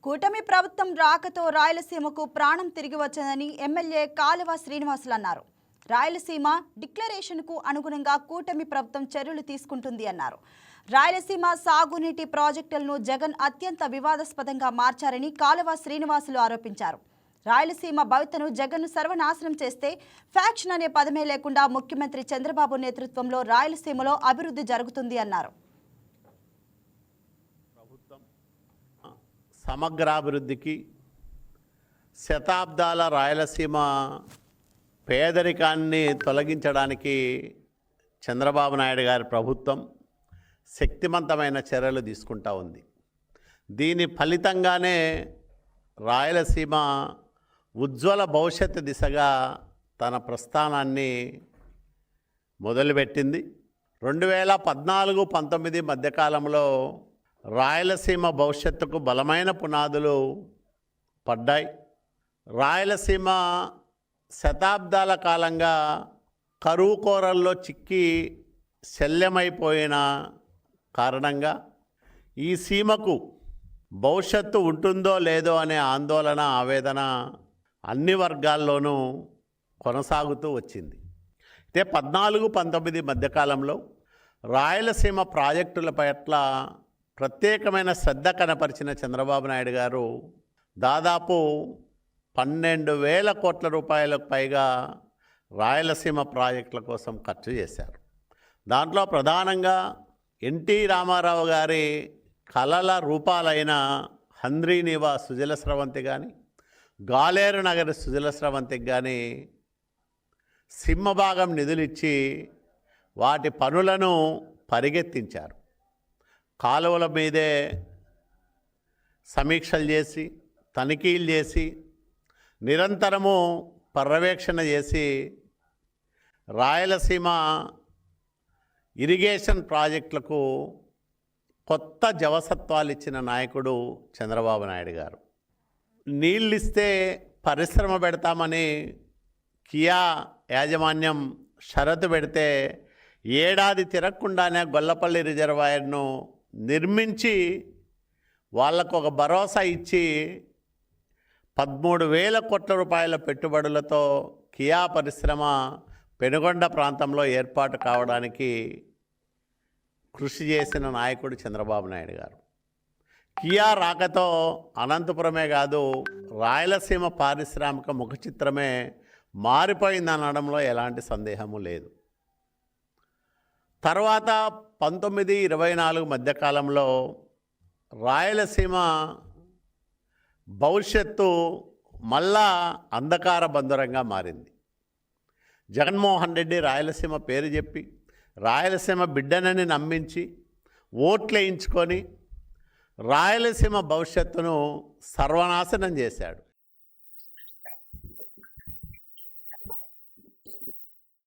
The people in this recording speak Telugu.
కూటమి ప్రభుత్వం రాకతో రాయలసీమకు ప్రాణం తిరిగి వచ్చిందని ఎమ్మెల్యే కాలువ శ్రీనివాసులు అన్నారు. రాయలసీమ డిక్లరేషన్కు అనుగుణంగా కూటమి ప్రభుత్వం చర్యలు తీసుకుంటుంది అన్నారు. రాయలసీమ సాగునీటి ప్రాజెక్టులను జగన్ అత్యంత వివాదాస్పదంగా మార్చారని కాలువ శ్రీనివాసులు ఆరోపించారు. రాయలసీమ భవితను జగన్ సర్వనాశనం చేస్తే ఫ్యాక్షన్ అనే పదమే లేకుండా ముఖ్యమంత్రి చంద్రబాబు నేతృత్వంలో రాయలసీమలో అభివృద్ధి జరుగుతుంది అన్నారు. సమగ్రాభివృద్ధికి శతాబ్దాల రాయలసీమ పేదరికాన్ని తొలగించడానికి చంద్రబాబు నాయుడు గారి ప్రభుత్వం శక్తివంతమైన చర్యలు తీసుకుంటా ఉంది. దీని ఫలితంగానే రాయలసీమ ఉజ్వల భవిష్యత్తు దిశగా తన ప్రస్థానాన్ని మొదలుపెట్టింది. 2014-19 మధ్యకాలంలో రాయలసీమ భవిష్యత్తుకు బలమైన పునాదులు పడ్డాయి. రాయలసీమ శతాబ్దాల కాలంగా కరువు కోరల్లో చిక్కి శల్యమైపోయిన కారణంగా ఈ సీమకు భవిష్యత్తు ఉంటుందో లేదో అనే ఆందోళన, ఆవేదన అన్ని వర్గాల్లోనూ కొనసాగుతూ వచ్చింది. అయితే 14-19 మధ్యకాలంలో రాయలసీమ ప్రాజెక్టుల పట్ల ప్రత్యేకమైన శ్రద్ధ కనపరిచిన చంద్రబాబు నాయుడు గారు దాదాపు 12,000 కోట్ల రూపాయలకు పైగా రాయలసీమ ప్రాజెక్టుల కోసం ఖర్చు చేశారు. దాంట్లో ప్రధానంగా ఎన్టీ రామారావు గారి కలల రూపాలైన హంద్రీనీవా సుజల స్రవంతి కానీ, గాలేరు నగరి సుజల స్రవంతికి కానీ సింహభాగం నిధులిచ్చి వాటి పనులను పరిగెత్తించారు. కాలువల మీదే సమీక్షలు చేసి, తనిఖీలు చేసి, నిరంతరము పర్యవేక్షణ చేసి రాయలసీమ ఇరిగేషన్ ప్రాజెక్టులకు కొత్త జవసత్వాలు ఇచ్చిన నాయకుడు చంద్రబాబు నాయుడు గారు. నీళ్ళు ఇస్తే పరిశ్రమ పెడతామని కియా యాజమాన్యం షరతు పెడితే ఏడాది తిరగకుండానే గొల్లపల్లి రిజర్వాయర్ను నిర్మించి వాళ్లకు ఒక భరోసా ఇచ్చి 13,000 కోట్ల రూపాయల పెట్టుబడులతో కియా పరిశ్రమ పెనుగొండ ప్రాంతంలో ఏర్పాటు కావడానికి కృషి చేసిన నాయకుడు చంద్రబాబు నాయుడు గారు. కియా రాకతో అనంతపురమే కాదు, రాయలసీమ పారిశ్రామిక ముఖ చిత్రమే మారిపోయిందనడంలో ఎలాంటి సందేహము లేదు. తర్వాత 19-24 మధ్యకాలంలో రాయలసీమ భవిష్యత్తు మళ్ళా అంధకార బంధురంగా మారింది. జగన్మోహన్ రెడ్డి రాయలసీమ పేరు చెప్పి రాయలసీమ బిడ్డనని నమ్మించి ఓట్లేయించుకొని రాయలసీమ భవిష్యత్తును సర్వనాశనం చేశాడు.